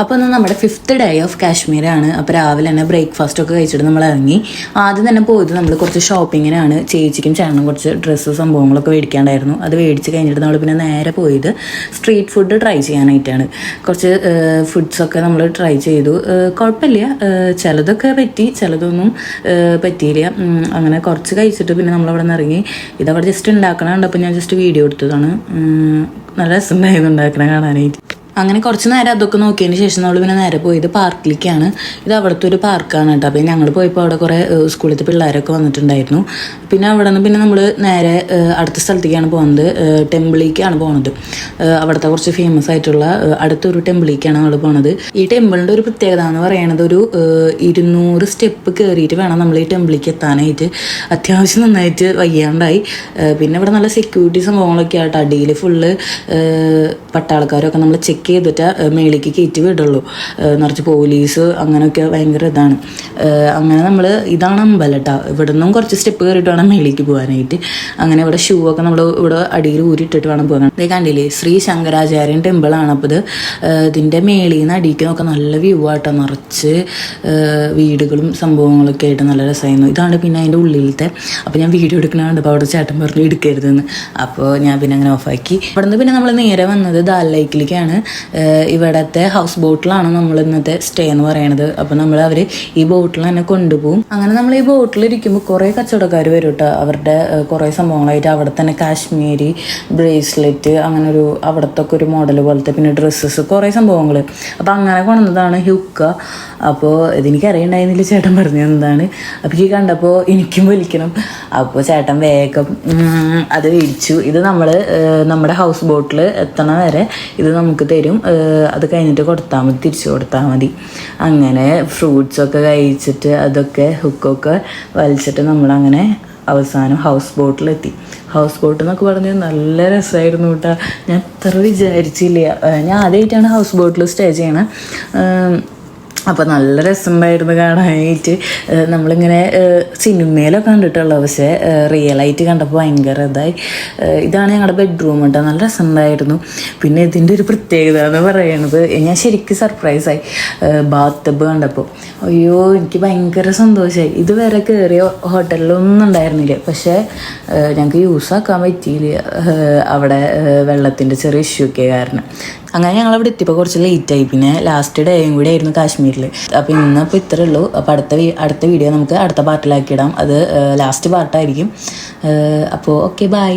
അപ്പോൾ ഇന്ന് നമ്മുടെ 5th ഡേ ഓഫ് കാശ്മീരാണ്. അപ്പോൾ രാവിലെ തന്നെ ബ്രേക്ക്ഫാസ്റ്റൊക്കെ കഴിച്ചിട്ട് നമ്മൾ ഇറങ്ങി. ആദ്യം തന്നെ പോയത് നമ്മൾ കുറച്ച് ഷോപ്പിങ്ങിനാണ്. ചേച്ചിക്കും ചേട്ടനും കുറച്ച് ഡ്രസ്സ് സംഭവങ്ങളൊക്കെ മേടിക്കാണ്ടായിരുന്നു. അത് മേടിച്ച് കഴിഞ്ഞിട്ട് നമ്മൾ പിന്നെ നേരെ പോയത് സ്ട്രീറ്റ് ഫുഡ് ട്രൈ ചെയ്യാനായിട്ടാണ്. കുറച്ച് ഫുഡ്സൊക്കെ നമ്മൾ ട്രൈ ചെയ്തു. കുഴപ്പമില്ല, ചിലതൊക്കെ പറ്റി, ചിലതൊന്നും പറ്റിയില്ല. അങ്ങനെ കുറച്ച് കഴിച്ചിട്ട് പിന്നെ നമ്മളവിടെ നിന്ന് ഇറങ്ങി. ഇതവിടെ ജസ്റ്റ് ഉണ്ടാക്കണുണ്ട്. അപ്പോൾ ഞാൻ ജസ്റ്റ് വീഡിയോ എടുത്തതാണ്. നല്ല രസമുണ്ടായിരുന്നു ഉണ്ടാക്കണം കാണാനായിട്ട്. അങ്ങനെ കുറച്ച് നേരം അതൊക്കെ നോക്കിയതിന് ശേഷം നമ്മൾ പിന്നെ നേരെ പോയത് പാർക്കിലേക്കാണ്. ഇത് അവിടുത്തെ ഒരു പാർക്കാണ് കേട്ടോ. അപ്പോൾ ഞങ്ങൾ പോയപ്പോൾ അവിടെ കുറേ സ്കൂളിലത്തെ പിള്ളേരൊക്കെ വന്നിട്ടുണ്ടായിരുന്നു. പിന്നെ അവിടെ നിന്ന് പിന്നെ നമ്മൾ നേരെ അടുത്ത സ്ഥലത്തേക്കാണ് പോകുന്നത്. ടെമ്പിളിലേക്കാണ് പോകുന്നത്. അവിടുത്തെ കുറച്ച് ഫേമസ് ആയിട്ടുള്ള അടുത്തൊരു ടെമ്പിളിലേക്കാണ് നമ്മൾ പോകുന്നത്. ഈ ടെമ്പിളിൻ്റെ ഒരു പ്രത്യേകത എന്ന് പറയുന്നത് ഒരു 200 സ്റ്റെപ്പ് കയറിയിട്ട് വേണം നമ്മൾ ഈ ടെമ്പിളിലേക്ക് എത്താനായിട്ട്. അത്യാവശ്യം നന്നായിട്ട് വയ്യാണ്ടായി. പിന്നെ ഇവിടെ നല്ല സെക്യൂരിറ്റി സംഭവങ്ങളൊക്കെ ആയിട്ട് അടിയിൽ ഫുള്ള് പട്ടാളക്കാരൊക്കെ നമ്മൾ ചെക്ക് ചെയ്തിട്ട് മേളിലേക്ക് കയറ്റി വിടുള്ളൂ. നിറച്ച് പോലീസ് അങ്ങനെയൊക്കെ ഭയങ്കര ഇതാണ്. അങ്ങനെ നമ്മൾ ഇതാണ് അമ്പലം കേട്ടോ. ഇവിടെ നിന്നും കുറച്ച് സ്റ്റെപ്പ് കയറിയിട്ട് വേണം മേളിലേക്ക് പോകാനായിട്ട്. അങ്ങനെ ഇവിടെ ഷൂ ഒക്കെ നമ്മൾ ഇവിടെ അടിയിൽ ഊരിട്ടിട്ട് വേണം പോകാൻ. ഇത് കണ്ടില്ലേ, ശ്രീ ശങ്കരാചാര്യൻ ടെമ്പിളാണ്. അപ്പോൾ ഇതിൻ്റെ മേളിൽ നിന്ന് അടിക്ക് നോക്കാൻ നല്ല വ്യൂ ആട്ടോ. നിറച്ച് വീടുകളും സംഭവങ്ങളൊക്കെ ആയിട്ട് നല്ല രസമായിരുന്നു. ഇതാണ് പിന്നെ അതിൻ്റെ ഉള്ളിലത്തെ. അപ്പോൾ ഞാൻ വീഡിയോ എടുക്കണുണ്ട്. അപ്പോൾ അവിടെ ചേട്ടൻ പറഞ്ഞു എടുക്കരുതെന്ന്. അപ്പോൾ ഞാൻ പിന്നെ അങ്ങനെ ഓഫാക്കി. ഇവിടെ നിന്ന് പിന്നെ നമ്മൾ നേരെ വന്നത് ദാൽ ലേക്കിലേക്കാണ്. ഇവിടത്തെ ഹൗസ് ബോട്ടിലാണ് നമ്മൾ ഇന്നത്തെ സ്റ്റേ എന്ന് പറയണത്. അപ്പോൾ അവർ ഈ ബോട്ടിൽ തന്നെ കൊണ്ടുപോകും. അങ്ങനെ നമ്മൾ ഈ ബോട്ടിലിരിക്കുമ്പോൾ കുറേ കച്ചവടക്കാർ വരും കേട്ടോ. അവരുടെ കുറേ സംഭവങ്ങളായിട്ട് അവിടെ തന്നെ കാശ്മീരി ബ്രേസ്ലെറ്റ് അങ്ങനെ ഒരു അവിടത്തെ ഒക്കെ ഒരു മോഡൽ പോലത്തെ പിന്നെ ഡ്രസ്സസ് കുറേ സംഭവങ്ങൾ. അപ്പോൾ അങ്ങനെ കൊണ്ടുവന്നതാണ് ഹുക്ക. അപ്പോൾ ഇതെനിക്ക് അറിയണ്ടായിരുന്നില്ല, ചേട്ടൻ പറഞ്ഞു എന്താണ്. അപ്പോൾ ഈ കണ്ടപ്പോൾ എനിക്കും വലിക്കണം. അപ്പോൾ ചേട്ടൻ വേഗം അത് മേടിച്ചു. ഇത് നമ്മൾ നമ്മുടെ ഹൗസ് ബോട്ടിൽ എത്തണ വരെ ഇത് നമുക്ക് തരും. അത് കഴിഞ്ഞിട്ട് കൊടുത്താൽ മതി, തിരിച്ചു കൊടുത്താൽ മതി. അങ്ങനെ ഫ്രൂട്ട്സൊക്കെ കഴിച്ചിട്ട് അതൊക്കെ ഹുക്കൊക്കെ വലിച്ചിട്ട് നമ്മളങ്ങനെ അവസാനം ഹൗസ് ബോട്ടിലെത്തി. ഹൗസ് ബോട്ട് എന്നൊക്കെ പറഞ്ഞ് നല്ല രസമായിരുന്നു കേട്ടോ. ഞാൻ അത്ര വിചാരിച്ചില്ല. ഞാൻ ആദ്യമായിട്ടാണ് ഹൗസ് ബോട്ടിൽ സ്റ്റേ ചെയ്യണത്. അപ്പോൾ നല്ല രസമുണ്ടായിരുന്നു കാണാനായിട്ട്. നമ്മളിങ്ങനെ സിനിമയിലൊക്കെ കണ്ടിട്ടുള്ളത്, പക്ഷേ റിയലായിട്ട് കണ്ടപ്പോൾ ഭയങ്കര ഇതായി. ഇതാണ് ഞങ്ങളുടെ ബെഡ്റൂം കേട്ടോ. നല്ല രസമുണ്ടായിരുന്നു. പിന്നെ ഇതിൻ്റെ ഒരു പ്രത്യേകത എന്ന് പറയണത്, ഞാൻ ശരിക്കും സർപ്രൈസായി ബാത്ത് ടബ് കണ്ടപ്പോൾ. അയ്യോ, എനിക്ക് ഭയങ്കര സന്തോഷമായി. ഇതുവരെ കയറിയ ഹോട്ടലിലൊന്നും ഉണ്ടായിരുന്നില്ല, പക്ഷേ ഞങ്ങൾക്ക് യൂസാക്കാൻ പറ്റിയില്ല അവിടെ വെള്ളത്തിൻ്റെ ചെറിയ ഇഷ്യൂ ഒക്കെ കാരണം. അങ്ങനെ ഞങ്ങളവിടെ എത്തിയപ്പോൾ കുറച്ച് ലേറ്റായി. പിന്നെ ലാസ്റ്റ് ഡേയും കൂടി ആയിരുന്നു കാശ്മീരിൽ. അപ്പോൾ ഇന്നിപ്പോൾ ഇത്രേ ഉള്ളൂ. അപ്പോൾ അടുത്ത വീഡിയോ നമുക്ക് അടുത്ത പാർട്ടിലാക്കി ഇടാം. അത് ലാസ്റ്റ് പാർട്ടായിരിക്കും. അപ്പോൾ ഓക്കെ, ബൈ.